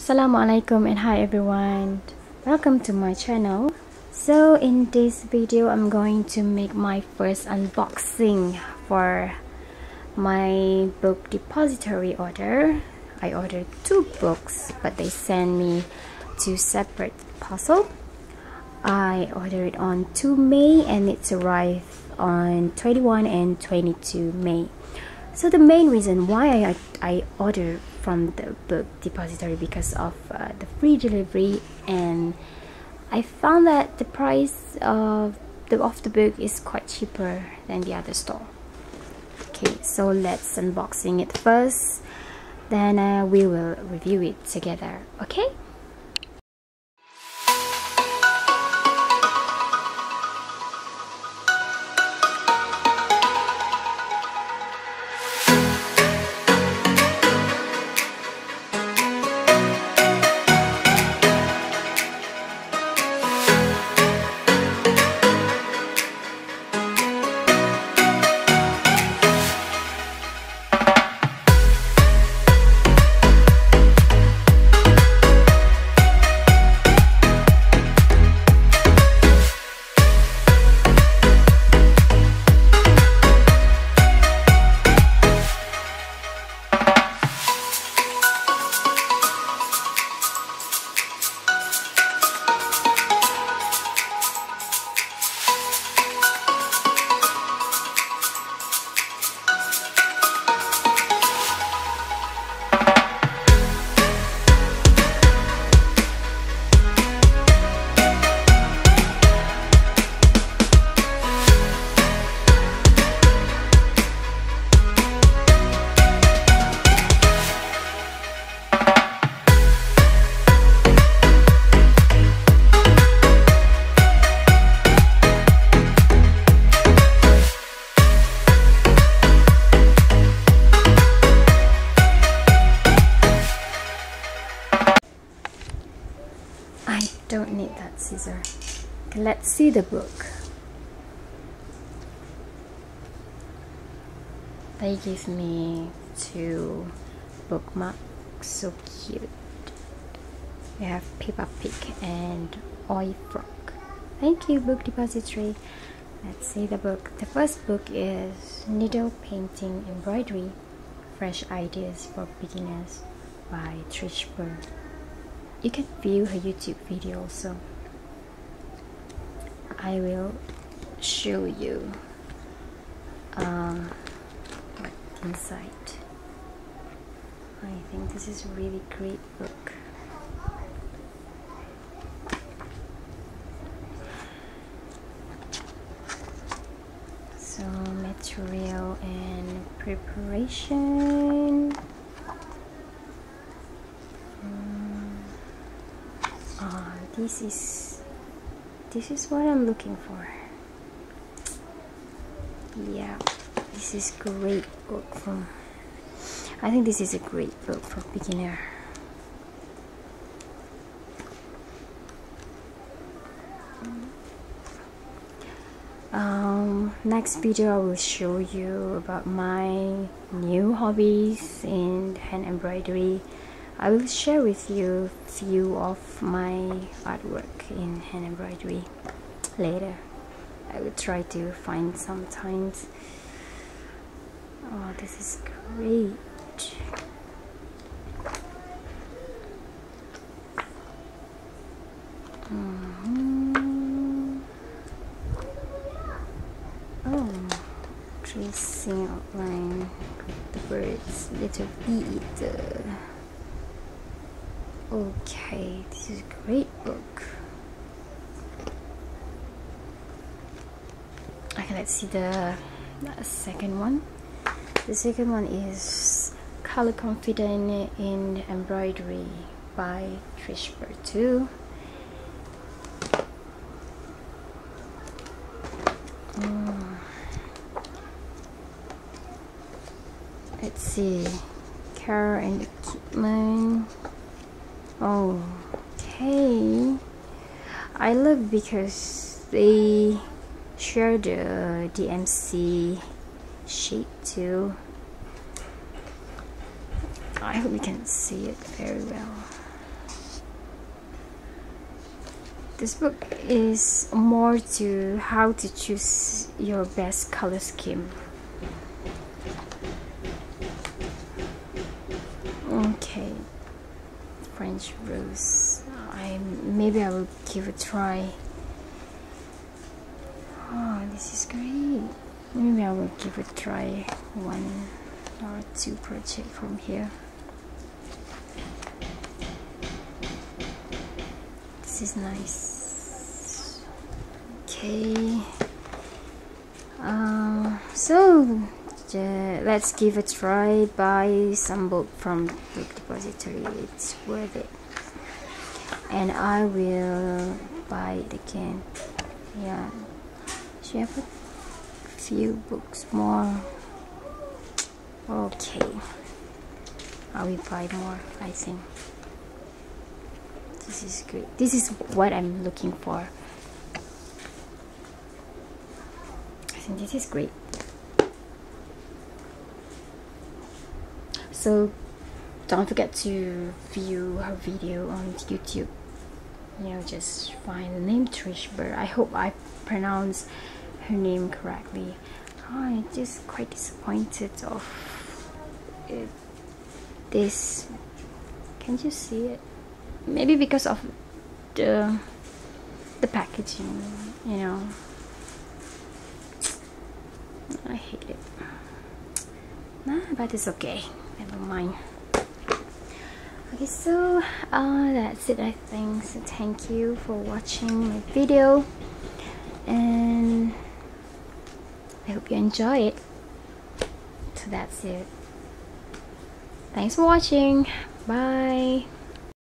Assalamualaikum and hi everyone, welcome to my channel. So in this video I'm going to make my first unboxing for my book Depository order. I ordered 2 books but they sent me 2 separate parcels. I ordered it on 2 May and it's arrived on 21 and 22 May. So the main reason why I ordered from the book Depository because of the free delivery, and I found that the price of the book is quite cheaper than the other store. Okay, so let's unboxing it first, then we will review it together. Okay. I don't need that scissor. Okay, let's see the book. They give me 2 bookmarks, so cute. We have Peppa Pig and Oi Frog. Thank you, Book Depository. Let's see the book. The first book is Needle Painting Embroidery, Fresh Ideas for Beginners by Trish Burr. You can view her YouTube video also. I will show you what's inside. I think this is a really great book. So material and preparation. This is what I'm looking for. Yeah, this is great book from. I think this is a great book for beginner. Next video I will show you about my new hobbies in hand embroidery. I will share with you a few of my artwork in hand embroidery later. I will try to find some times. Oh, this is great. Oh, tracing outline of the birds, little bead. Okay, this is a great book. Okay, let's see the second one. The second one is Color Confident in Embroidery by Trish Burr too. Let's see, care and equipment. Okay, I love because they share the DMC sheet too. I hope you can see it very well. This book is more to how to choose your best color scheme. Okay, French rose. Maybe I will give it a try. Oh, this is great. Maybe I will give it a try. 1 or 2 projects from here. This is nice. Okay. So let's give it a try. Buy some book from Book Depository. It's worth it. And I will buy it again. Yeah. She have a few books more. Okay. I will buy more, I think. This is great. This is what I'm looking for. I think this is great. So don't forget to view her video on YouTube. You know, just find the name Trish Burr. I hope I pronounce her name correctly. I'm just quite disappointed of it. This, can you see it? Maybe because of the packaging, you know. I hate it. Nah, but it's okay. Never mind. Okay, so that's it, I think. So thank you for watching my video, and I hope you enjoy it. So that's it. Thanks for watching. Bye.